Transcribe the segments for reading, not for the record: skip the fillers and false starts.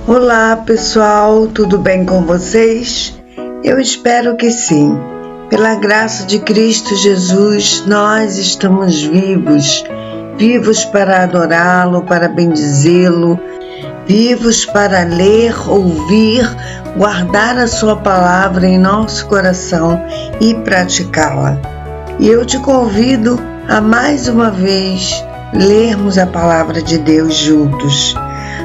Olá pessoal, tudo bem com vocês? Eu espero que sim. Pela graça de Cristo Jesus, nós estamos vivos para adorá-lo, para bendizê-lo, vivos para ler, ouvir, guardar a sua palavra em nosso coração e praticá-la. E eu te convido a mais uma vez lermos a palavra de Deus juntos.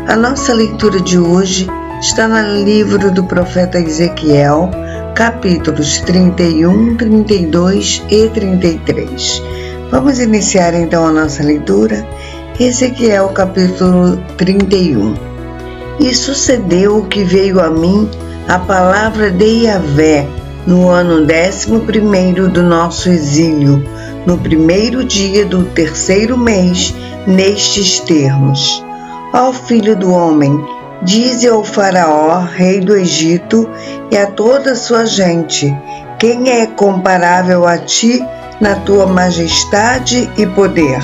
A nossa leitura de hoje está no livro do profeta Ezequiel, capítulos 31, 32 e 33. Vamos iniciar então a nossa leitura. Ezequiel, capítulo 31. E sucedeu que veio a mim a palavra de Yahvé no ano 11º do nosso exílio, no primeiro dia do terceiro mês, nestes termos: Ó filho do homem, dize ao faraó, rei do Egito, e a toda a sua gente: quem é comparável a ti na tua majestade e poder?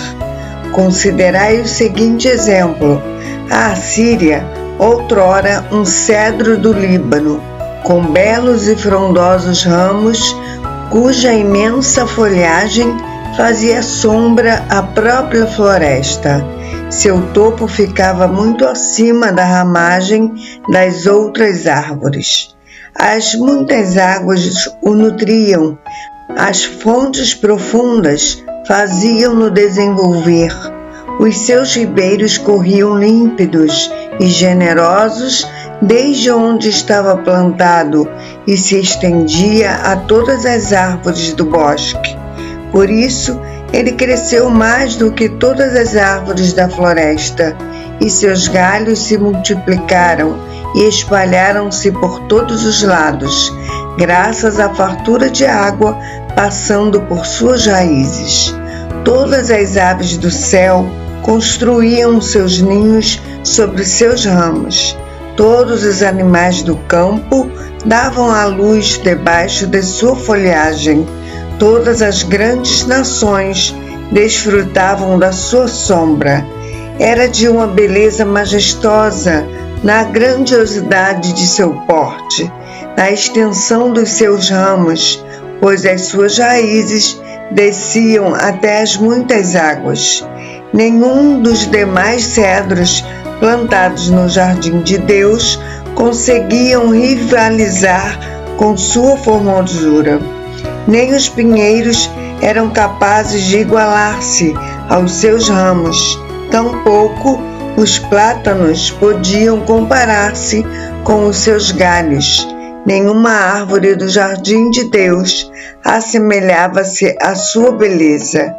Considerai o seguinte exemplo: a Assíria, outrora um cedro do Líbano, com belos e frondosos ramos, cuja imensa folhagem fazia sombra à própria floresta. Seu topo ficava muito acima da ramagem das outras árvores. As muitas águas o nutriam, as fontes profundas faziam-no desenvolver. Os seus ribeiros corriam límpidos e generosos desde onde estava plantado e se estendia a todas as árvores do bosque. Por isso, ele cresceu mais do que todas as árvores da floresta, e seus galhos se multiplicaram e espalharam-se por todos os lados, graças à fartura de água passando por suas raízes. Todas as aves do céu construíam seus ninhos sobre seus ramos. Todos os animais do campo davam à luz debaixo de sua folhagem. Todas as grandes nações desfrutavam da sua sombra. Era de uma beleza majestosa na grandiosidade de seu porte, na extensão dos seus ramos, pois as suas raízes desciam até as muitas águas. Nenhum dos demais cedros plantados no jardim de Deus conseguiam rivalizar com sua formosura. Nem os pinheiros eram capazes de igualar-se aos seus ramos, tampouco os plátanos podiam comparar-se com os seus galhos. Nenhuma árvore do jardim de Deus assemelhava-se à sua beleza.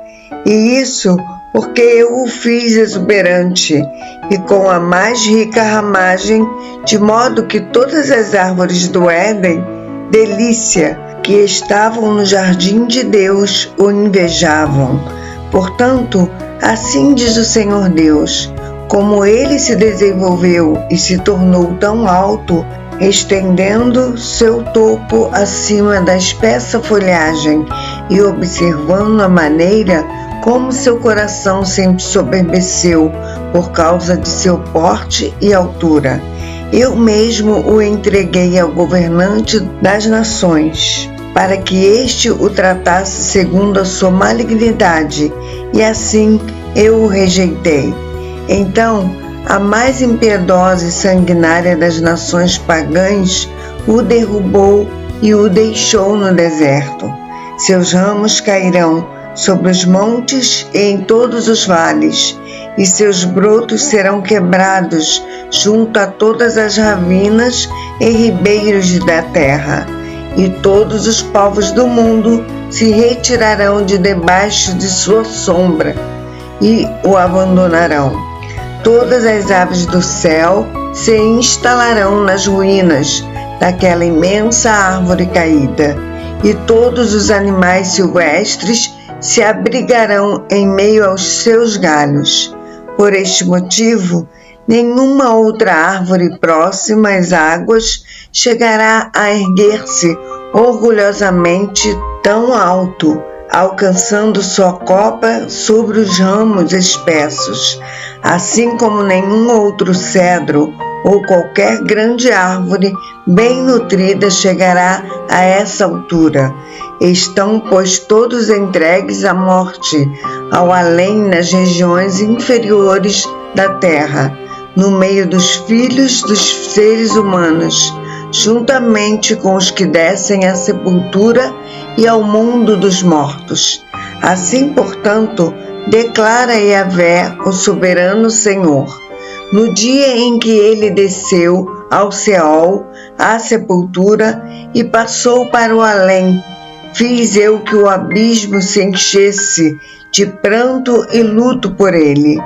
E isso porque eu o fiz exuberante e com a mais rica ramagem, de modo que todas as árvores do Éden, delícia, que estavam no jardim de Deus, o invejavam. Portanto, assim diz o Senhor Deus: como ele se desenvolveu e se tornou tão alto, estendendo seu topo acima da espessa folhagem e observando a maneira como seu coração se ensoberbeceu por causa de seu porte e altura, eu mesmo o entreguei ao governante das nações, para que este o tratasse segundo a sua malignidade, e assim eu o rejeitei. Então, a mais impiedosa e sanguinária das nações pagãs o derrubou e o deixou no deserto. Seus ramos cairão sobre os montes e em todos os vales, e seus brotos serão quebrados junto a todas as ravinas e ribeiros da terra. E todos os povos do mundo se retirarão de debaixo de sua sombra e o abandonarão. Todas as aves do céu se instalarão nas ruínas daquela imensa árvore caída, e todos os animais silvestres se abrigarão em meio aos seus galhos. Por este motivo, nenhuma outra árvore próxima às águas chegará a erguer-se orgulhosamente tão alto, alcançando sua copa sobre os ramos espessos, assim como nenhum outro cedro ou qualquer grande árvore bem nutrida chegará a essa altura. Estão, pois, todos entregues à morte, ao além nas regiões inferiores da terra, no meio dos filhos dos seres humanos, juntamente com os que descem à sepultura e ao mundo dos mortos. Assim, portanto, declara Yahvé, o soberano Senhor: no dia em que ele desceu ao Seol, à sepultura, e passou para o além, fiz eu que o abismo se enchesse de pranto e luto por ele.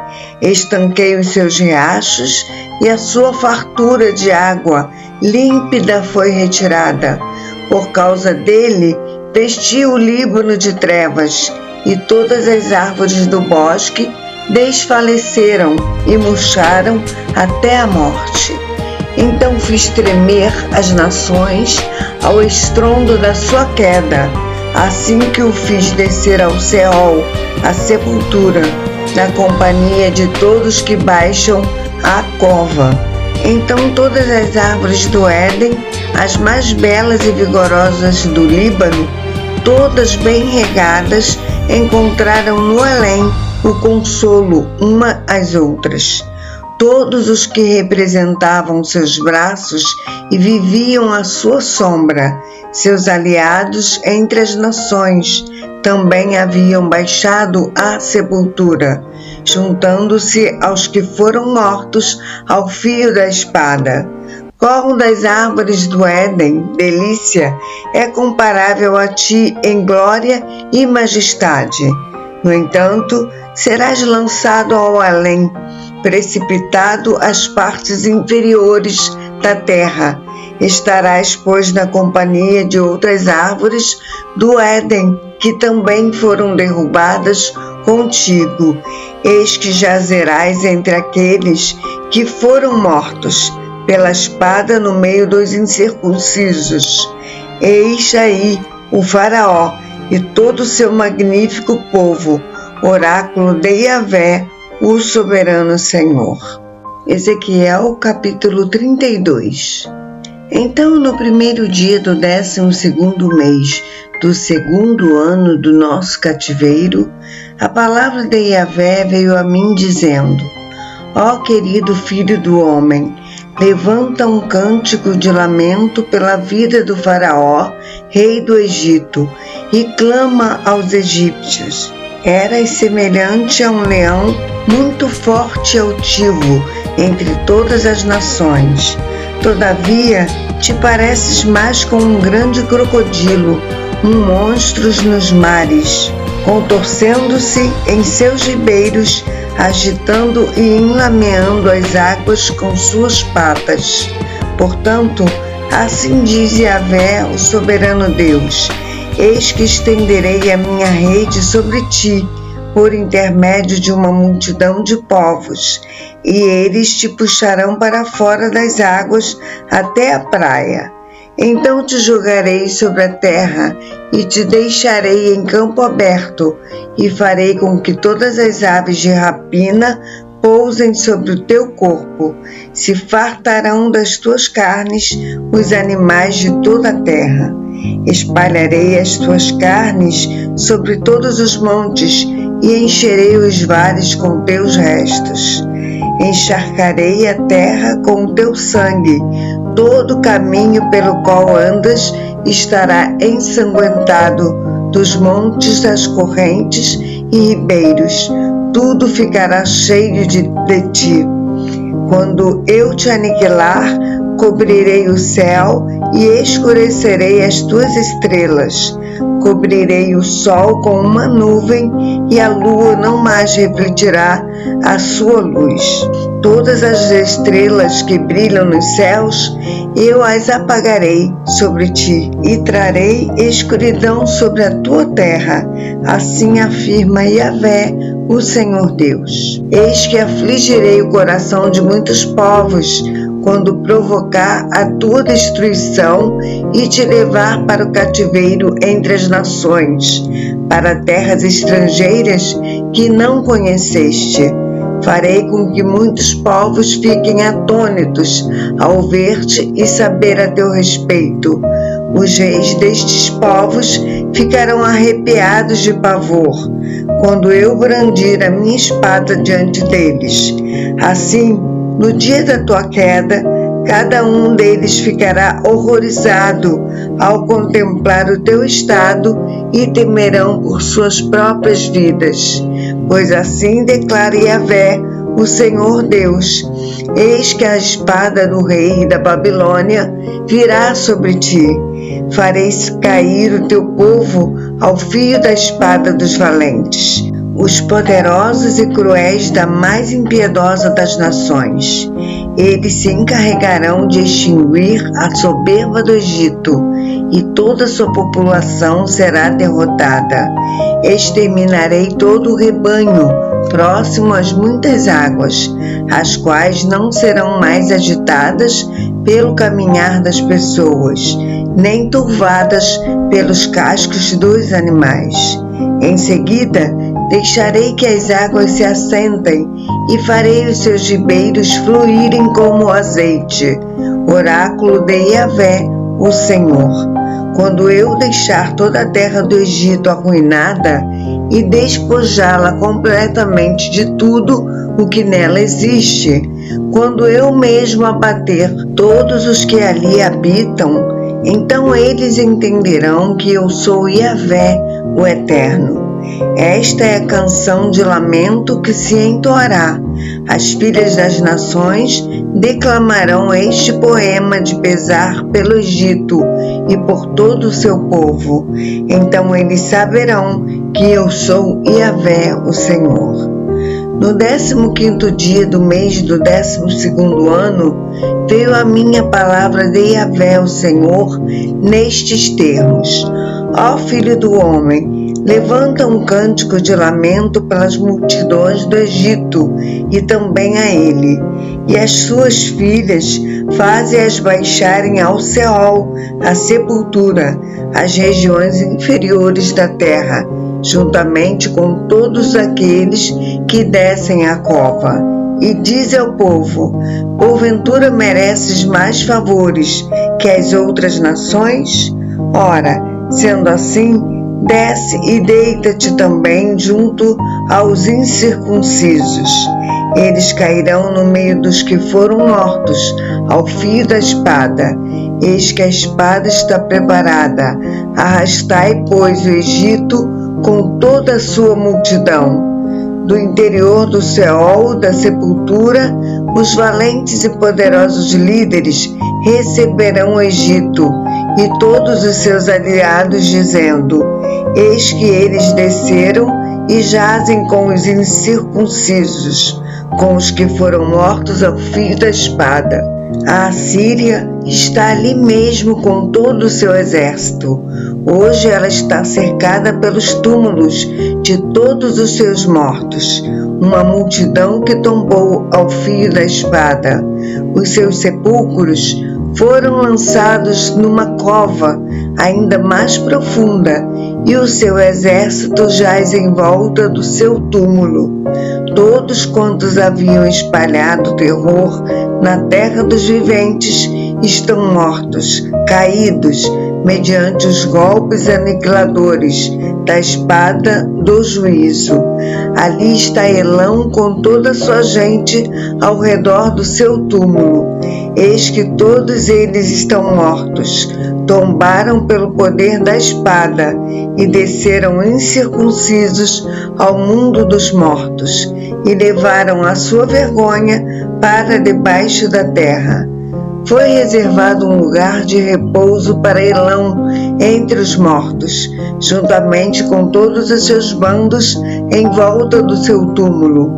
Estanquei os seus riachos e a sua fartura de água límpida foi retirada. Por causa dele, vesti o Líbano de trevas, e todas as árvores do bosque desfaleceram e murcharam até a morte. Então fiz tremer as nações ao estrondo da sua queda, assim que o fiz descer ao Seol, à sepultura, na companhia de todos que baixam à cova. Então todas as árvores do Éden, as mais belas e vigorosas do Líbano, todas bem regadas, encontraram no além o consolo uma às outras. Todos os que representavam seus braços e viviam à sua sombra, seus aliados entre as nações, também haviam baixado à sepultura, juntando-se aos que foram mortos ao fio da espada. Qual das árvores do Éden, delícia, é comparável a ti em glória e majestade? No entanto, serás lançado ao além, precipitado às partes inferiores da terra. Estarás, pois, na companhia de outras árvores do Éden, que também foram derrubadas contigo. Eis que jazerás entre aqueles que foram mortos pela espada no meio dos incircuncisos. Eis aí o Faraó e todo o seu magnífico povo, oráculo de Yahvé, o soberano Senhor. Ezequiel capítulo 32. Então, no primeiro dia do 12º mês do segundo ano do nosso cativeiro, a palavra de Yahvé veio a mim dizendo: Ó querido filho do homem, levanta um cântico de lamento pela vida do Faraó, rei do Egito, e clama aos egípcios. Eras semelhante a um leão muito forte e altivo entre todas as nações. Todavia, te pareces mais com um grande crocodilo, um monstro nos mares, contorcendo-se em seus ribeiros, agitando e enlameando as águas com suas patas. Portanto, assim diz Yahvé, o soberano Deus: eis que estenderei a minha rede sobre ti, por intermédio de uma multidão de povos, e eles te puxarão para fora das águas até a praia. Então te jogarei sobre a terra e te deixarei em campo aberto, e farei com que todas as aves de rapina pousem sobre o teu corpo. Se fartarão das tuas carnes os animais de toda a terra. Espalharei as tuas carnes sobre todos os montes e encherei os vales com teus restos. Encharcarei a terra com o teu sangue. Todo o caminho pelo qual andas estará ensanguentado, dos montes às correntes e ribeiros. Tudo ficará cheio de ti. Quando eu te aniquilar, cobrirei o céu e escurecerei as tuas estrelas. Cobrirei o sol com uma nuvem e a lua não mais refletirá a sua luz. Todas as estrelas que brilham nos céus, eu as apagarei sobre ti e trarei escuridão sobre a tua terra. Assim afirma Yahvé, o Senhor Deus. Eis que afligirei o coração de muitos povos, quando provocar a tua destruição e te levar para o cativeiro entre as nações, para terras estrangeiras que não conheceste. Farei com que muitos povos fiquem atônitos ao ver-te e saber a teu respeito. Os reis destes povos ficarão arrepiados de pavor, quando eu brandir a minha espada diante deles. Assim, no dia da tua queda, cada um deles ficará horrorizado ao contemplar o teu estado e temerão por suas próprias vidas. Pois assim declara Yahvé, o Senhor Deus: eis que a espada do rei da Babilônia virá sobre ti. Farei cair o teu povo ao fio da espada dos valentes, os poderosos e cruéis da mais impiedosa das nações. Eles se encarregarão de extinguir a soberba do Egito, e toda sua população será derrotada. Exterminarei todo o rebanho próximo às muitas águas, as quais não serão mais agitadas pelo caminhar das pessoas, nem turvadas pelos cascos dos animais. Em seguida, deixarei que as águas se assentem e farei os seus ribeiros fluírem como azeite. Oráculo de Yahvé, o Senhor. Quando eu deixar toda a terra do Egito arruinada e despojá-la completamente de tudo o que nela existe, quando eu mesmo abater todos os que ali habitam, então eles entenderão que eu sou Yahvé, o Eterno. Esta é a canção de lamento que se entoará. As filhas das nações declamarão este poema de pesar pelo Egito e por todo o seu povo. Então eles saberão que eu sou Yahvé, o Senhor. No 15º dia do mês do 12º ano, veio a minha palavra de Yahvé, o Senhor, nestes termos: ó filho do homem, levanta um cântico de lamento pelas multidões do Egito e também a ele, e as suas filhas faze-as baixarem ao Seol, a sepultura, as regiões inferiores da terra, juntamente com todos aqueles que descem à cova. E diz ao povo: porventura mereces mais favores que as outras nações? Ora, sendo assim, desce e deita-te também junto aos incircuncisos. Eles cairão no meio dos que foram mortos, ao fio da espada. Eis que a espada está preparada. Arrastai, pois, o Egito com toda a sua multidão. Do interior do Seol, da sepultura, os valentes e poderosos líderes receberão o Egito e todos os seus aliados, dizendo: eis que eles desceram e jazem com os incircuncisos, com os que foram mortos ao fio da espada. A Assíria está ali mesmo com todo o seu exército. Hoje ela está cercada pelos túmulos de todos os seus mortos, uma multidão que tombou ao fio da espada. Os seus sepulcros foram lançados numa cova ainda mais profunda, e o seu exército jaz em volta do seu túmulo. Todos quantos haviam espalhado terror na terra dos viventes estão mortos, caídos, mediante os golpes aniquiladores da espada do juízo. Ali está Elão com toda a sua gente ao redor do seu túmulo. Eis que todos eles estão mortos, tombaram pelo poder da espada e desceram incircuncisos ao mundo dos mortos e levaram a sua vergonha para debaixo da terra. Foi reservado um lugar de repouso para Elão entre os mortos, juntamente com todos os seus bandos em volta do seu túmulo.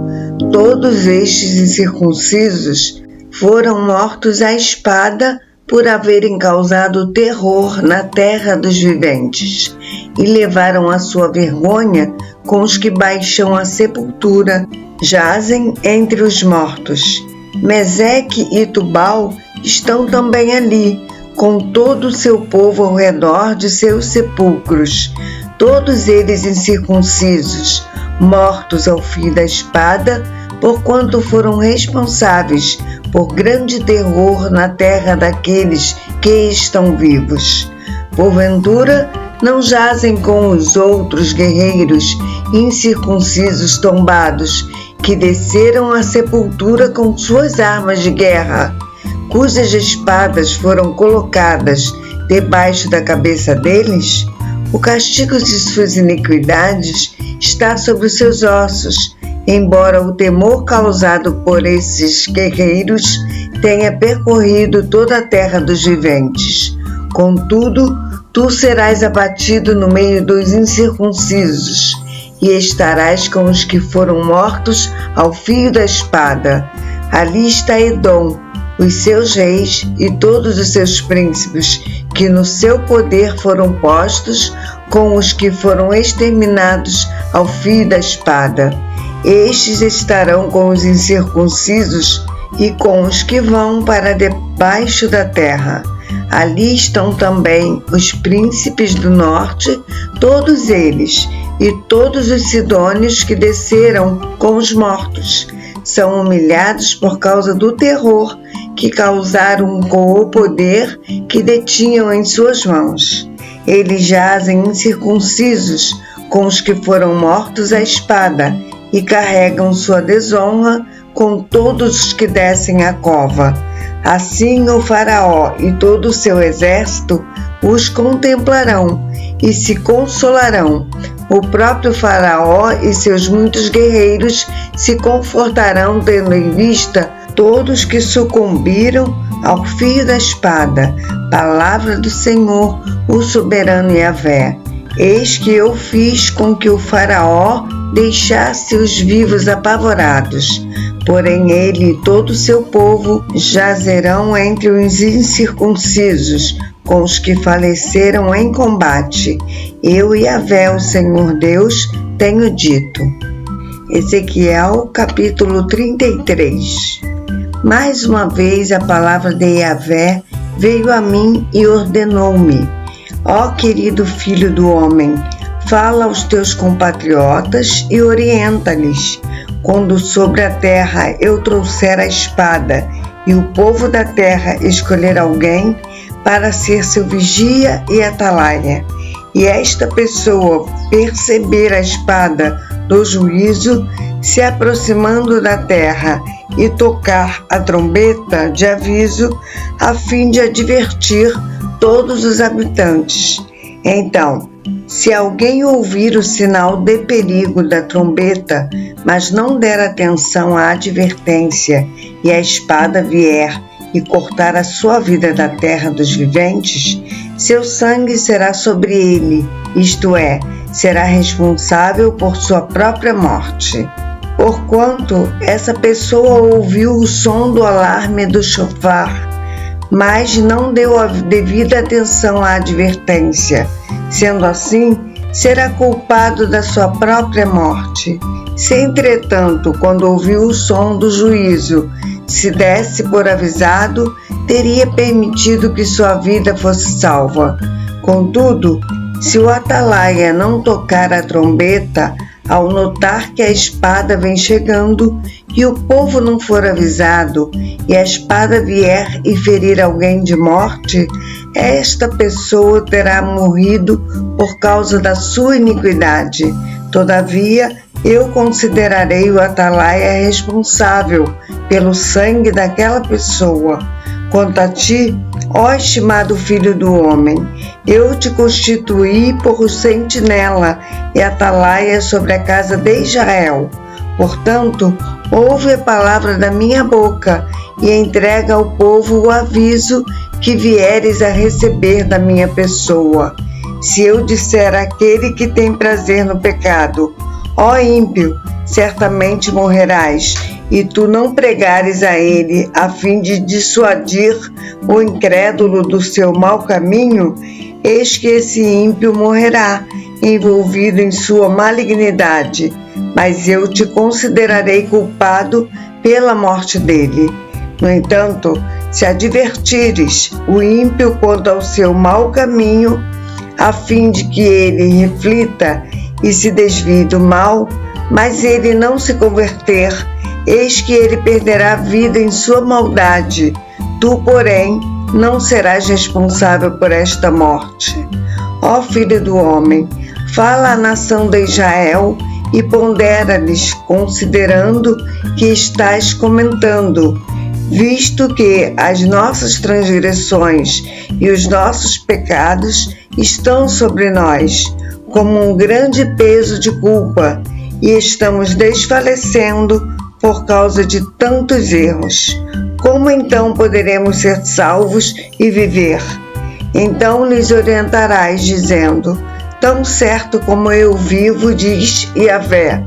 Todos estes incircuncisos foram mortos à espada por haverem causado terror na terra dos viventes, e levaram a sua vergonha com os que baixam a sepultura, jazem entre os mortos. Meseque e Tubal estão também ali, com todo o seu povo ao redor de seus sepulcros, todos eles incircuncisos, mortos ao fio da espada porquanto foram responsáveis por grande terror na terra daqueles que estão vivos. Porventura, não jazem com os outros guerreiros incircuncisos tombados, que desceram à sepultura com suas armas de guerra, cujas espadas foram colocadas debaixo da cabeça deles? O castigo de suas iniquidades está sobre os seus ossos, embora o temor causado por esses guerreiros tenha percorrido toda a terra dos viventes. Contudo, tu serás abatido no meio dos incircuncisos, e estarás com os que foram mortos ao fio da espada. Ali está Edom, os seus reis e todos os seus príncipes, que no seu poder foram postos, com os que foram exterminados ao fio da espada. Estes estarão com os incircuncisos e com os que vão para debaixo da terra. Ali estão também os príncipes do norte, todos eles, e todos os sidônios que desceram com os mortos. São humilhados por causa do terror que causaram com o poder que detinham em suas mãos. Eles jazem incircuncisos com os que foram mortos à espada e carregam sua desonra com todos os que descem à cova. Assim o faraó e todo o seu exército os contemplarão e se consolarão. O próprio faraó e seus muitos guerreiros se confortarão, tendo em vista todos que sucumbiram ao fio da espada. Palavra do Senhor, o soberano Yahvé. Eis que eu fiz com que o faraó deixasse os vivos apavorados, porém ele e todo o seu povo jazerão entre os incircuncisos, com os que faleceram em combate. Eu, Yahvé, o Senhor Deus, tenho dito. Ezequiel, capítulo 33. Mais uma vez a palavra de Yahvé veio a mim e ordenou-me: ó querido filho do homem, fala aos teus compatriotas e orienta-lhes. Quando sobre a terra eu trouxer a espada e o povo da terra escolher alguém para ser seu vigia e atalaia, e esta pessoa perceber a espada do juízo se aproximando da terra e tocar a trombeta de aviso a fim de advertir todos os habitantes. Então, se alguém ouvir o sinal de perigo da trombeta, mas não der atenção à advertência, e a espada vier e cortar a sua vida da terra dos viventes, seu sangue será sobre ele, isto é, será responsável por sua própria morte. Porquanto essa pessoa ouviu o som do alarme do chofar, mas não deu a devida atenção à advertência. Sendo assim, será culpado da sua própria morte. Se, entretanto, quando ouviu o som do juízo, se desse por avisado, teria permitido que sua vida fosse salva. Contudo, se o atalaia não tocar a trombeta, ao notar que a espada vem chegando, e o povo não for avisado, e a espada vier e ferir alguém de morte, esta pessoa terá morrido por causa da sua iniquidade. Todavia, eu considerarei o atalaia responsável pelo sangue daquela pessoa. Quanto a ti, ó estimado filho do homem, eu te constituí por sentinela e atalaia sobre a casa de Israel. Portanto, ouve a palavra da minha boca e entrega ao povo o aviso que vieres a receber da minha pessoa. Se eu disser àquele que tem prazer no pecado: ó ímpio, certamente morrerás, e tu não pregares a ele a fim de dissuadir o incrédulo do seu mau caminho, eis que esse ímpio morrerá, envolvido em sua malignidade, mas eu te considerarei culpado pela morte dele. No entanto, se advertires o ímpio quanto ao seu mau caminho, a fim de que ele reflita e se desvie do mal, mas ele não se converter, eis que ele perderá a vida em sua maldade. Tu, porém, não serás responsável por esta morte. Ó filho do homem, fala à nação de Israel e pondera-lhes, considerando que estás comentando, visto que as nossas transgressões e os nossos pecados estão sobre nós, como um grande peso de culpa, e estamos desfalecendo por causa de tantos erros. Como então poderemos ser salvos e viver? Então lhes orientarás, dizendo: tão certo como eu vivo, diz Yahvé,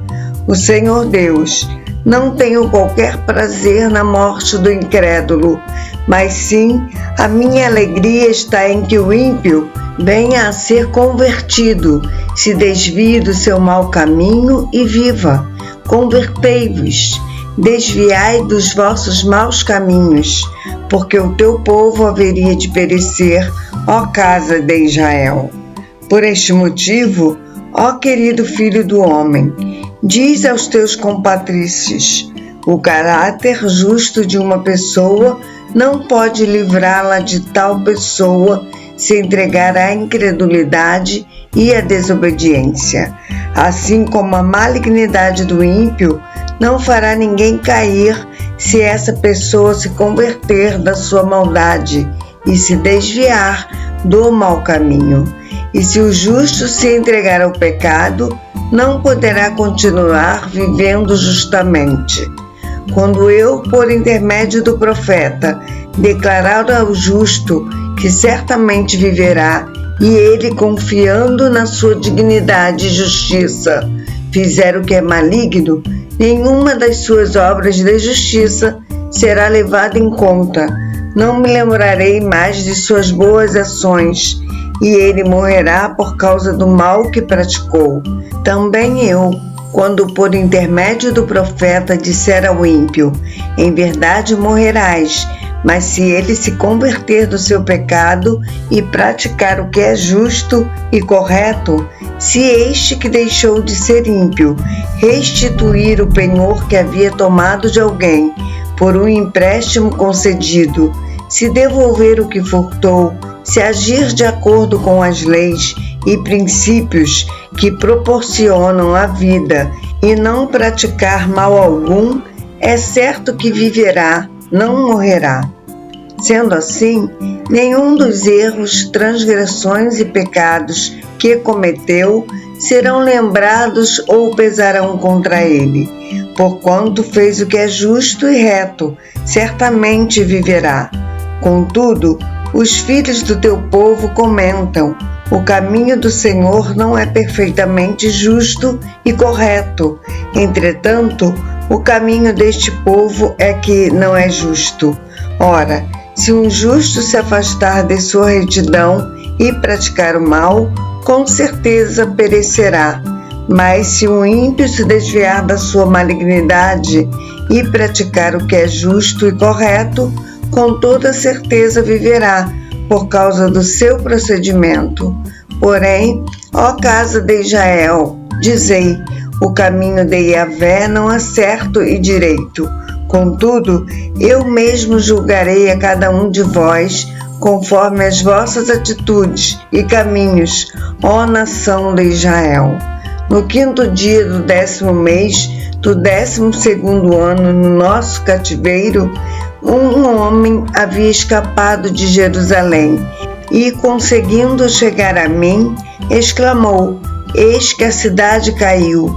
o Senhor Deus, não tenho qualquer prazer na morte do incrédulo, mas sim a minha alegria está em que o ímpio venha a ser convertido, se desvie do seu mau caminho e viva. Convertei-vos, desviai dos vossos maus caminhos, porque o teu povo haveria de perecer, ó casa de Israel. Por este motivo, ó querido filho do homem, diz aos teus compatrícios: o caráter justo de uma pessoa não pode livrá-la de tal pessoa se entregar à incredulidade e à desobediência. Assim como a malignidade do ímpio não fará ninguém cair se essa pessoa se converter da sua maldade e se desviar do mau caminho. E se o justo se entregar ao pecado, não poderá continuar vivendo justamente. Quando eu, por intermédio do profeta, declarar ao justo que certamente viverá, e ele, confiando na sua dignidade e justiça, fizer o que é maligno, nenhuma das suas obras de justiça será levada em conta. Não me lembrarei mais de suas boas ações, e ele morrerá por causa do mal que praticou. Também eu, quando por intermédio do profeta disser ao ímpio: em verdade morrerás, mas se ele se converter do seu pecado e praticar o que é justo e correto, se este que deixou de ser ímpio restituir o penhor que havia tomado de alguém por um empréstimo concedido, se devolver o que furtou, se agir de acordo com as leis e princípios que proporcionam a vida e não praticar mal algum, é certo que viverá, não morrerá. Sendo assim, nenhum dos erros, transgressões e pecados que cometeu serão lembrados ou pesarão contra ele. Porquanto fez o que é justo e reto, certamente viverá. Contudo, os filhos do teu povo comentam: o caminho do Senhor não é perfeitamente justo e correto. Entretanto, o caminho deste povo é que não é justo. Ora, se um justo se afastar de sua retidão e praticar o mal, com certeza perecerá. Mas se um ímpio se desviar da sua malignidade e praticar o que é justo e correto, com toda certeza viverá, por causa do seu procedimento. Porém, ó casa de Israel, dizei: o caminho de Yahvé não é certo e direito. Contudo, eu mesmo julgarei a cada um de vós conforme as vossas atitudes e caminhos, ó nação de Israel. No 5º dia do 10º mês do 12º ano no nosso cativeiro, um homem havia escapado de Jerusalém e, conseguindo chegar a mim, exclamou: eis que a cidade caiu.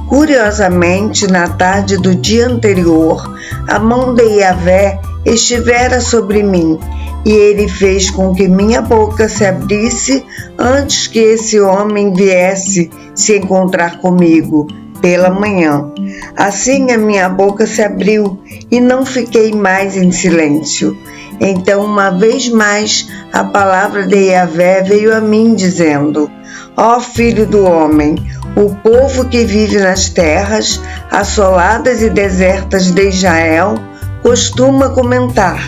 Curiosamente, na tarde do dia anterior, a mão de Yahvé estivera sobre mim, e ele fez com que minha boca se abrisse antes que esse homem viesse se encontrar comigo pela manhã. Assim a minha boca se abriu e não fiquei mais em silêncio. Então, uma vez mais, a palavra de Yahvé veio a mim, dizendo: ó filho do homem, o povo que vive nas terras assoladas e desertas de Israel costuma comentar: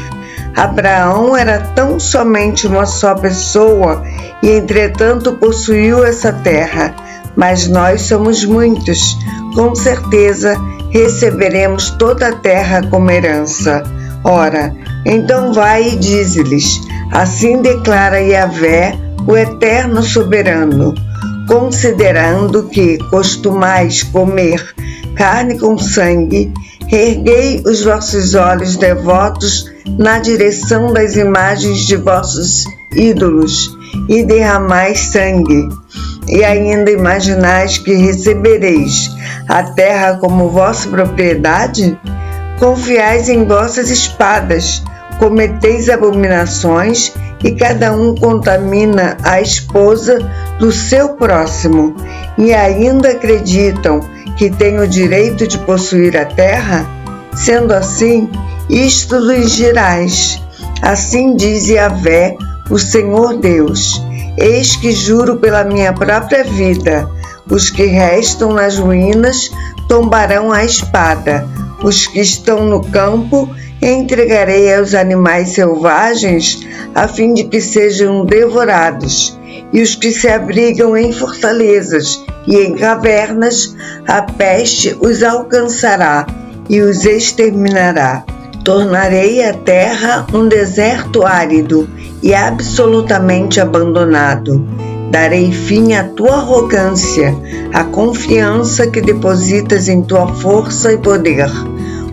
Abraão era tão somente uma só pessoa e, entretanto, possuiu essa terra, mas nós somos muitos. Com certeza, receberemos toda a terra como herança. Ora, então vai e dize-lhes: assim declara Yahvé, o Eterno Soberano, considerando que costumais comer carne com sangue, erguei os vossos olhos devotos na direção das imagens de vossos ídolos e derramais sangue. E ainda imaginais que recebereis a terra como vossa propriedade? Confiais em vossas espadas, cometeis abominações e cada um contamina a esposa do seu próximo, e ainda acreditam que têm o direito de possuir a terra? Sendo assim, isto lhes dirás: assim diz Yahvé, o Senhor Deus: eis que juro pela minha própria vida, os que restam nas ruínas tombarão a espada, os que estão no campo entregarei aos animais selvagens, a fim de que sejam devorados, e os que se abrigam em fortalezas e em cavernas, a peste os alcançará e os exterminará. Tornarei a terra um deserto árido e absolutamente abandonado. Darei fim à tua arrogância, à confiança que depositas em tua força e poder.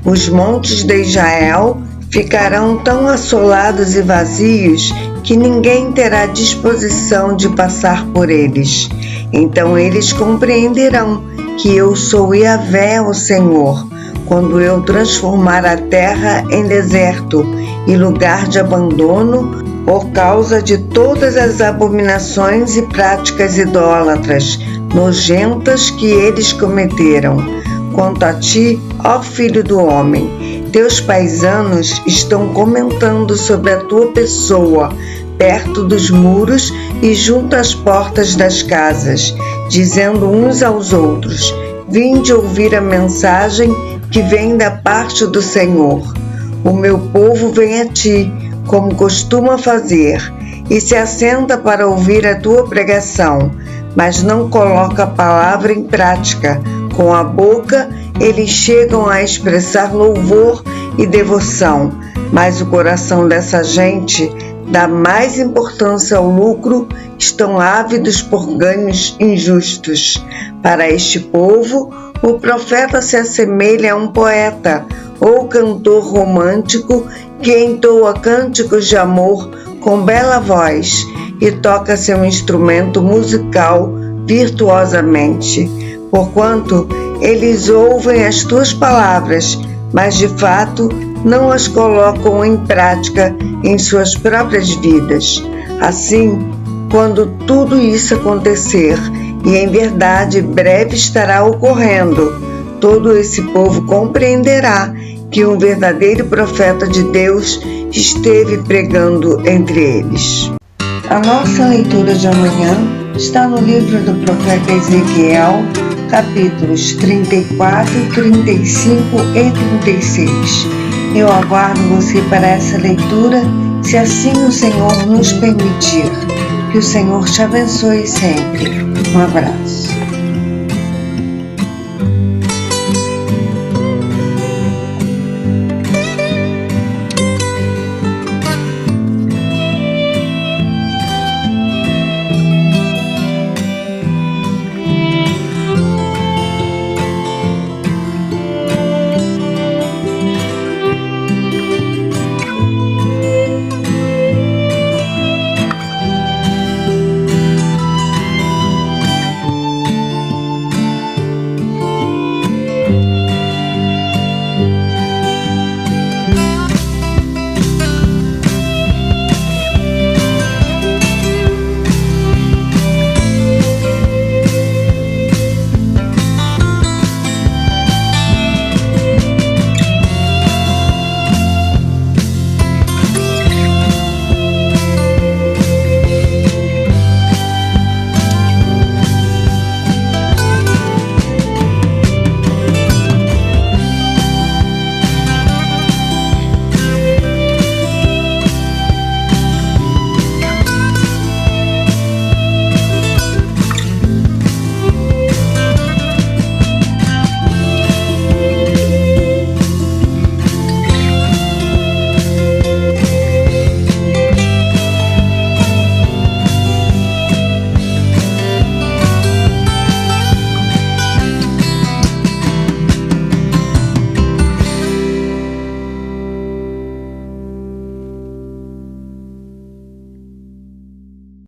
Os montes de Israel ficarão tão assolados e vazios que ninguém terá disposição de passar por eles. Então eles compreenderão que eu sou Yahvé, o Senhor, quando eu transformar a terra em deserto e lugar de abandono por causa de todas as abominações e práticas idólatras nojentas que eles cometeram. Quanto a ti, ó filho do homem, teus paisanos estão comentando sobre a tua pessoa, perto dos muros e junto às portas das casas, dizendo uns aos outros: vinde ouvir a mensagem que vem da parte do Senhor. O meu povo vem a ti, como costuma fazer, e se assenta para ouvir a tua pregação, mas não coloca a palavra em prática. Com a boca, eles chegam a expressar louvor e devoção, mas o coração dessa gente dá mais importância ao lucro, estão ávidos por ganhos injustos. Para este povo, o profeta se assemelha a um poeta ou cantor romântico que entoa cânticos de amor com bela voz e toca seu instrumento musical virtuosamente. Porquanto eles ouvem as tuas palavras, mas de fato não as colocam em prática em suas próprias vidas. Assim, quando tudo isso acontecer, e em verdade breve estará ocorrendo, todo esse povo compreenderá que um verdadeiro profeta de Deus esteve pregando entre eles. A nossa leitura de amanhã está no livro do profeta Ezequiel, capítulos 34, 35 e 36. Eu aguardo você para essa leitura, se assim o Senhor nos permitir. Que o Senhor te abençoe sempre. Um abraço.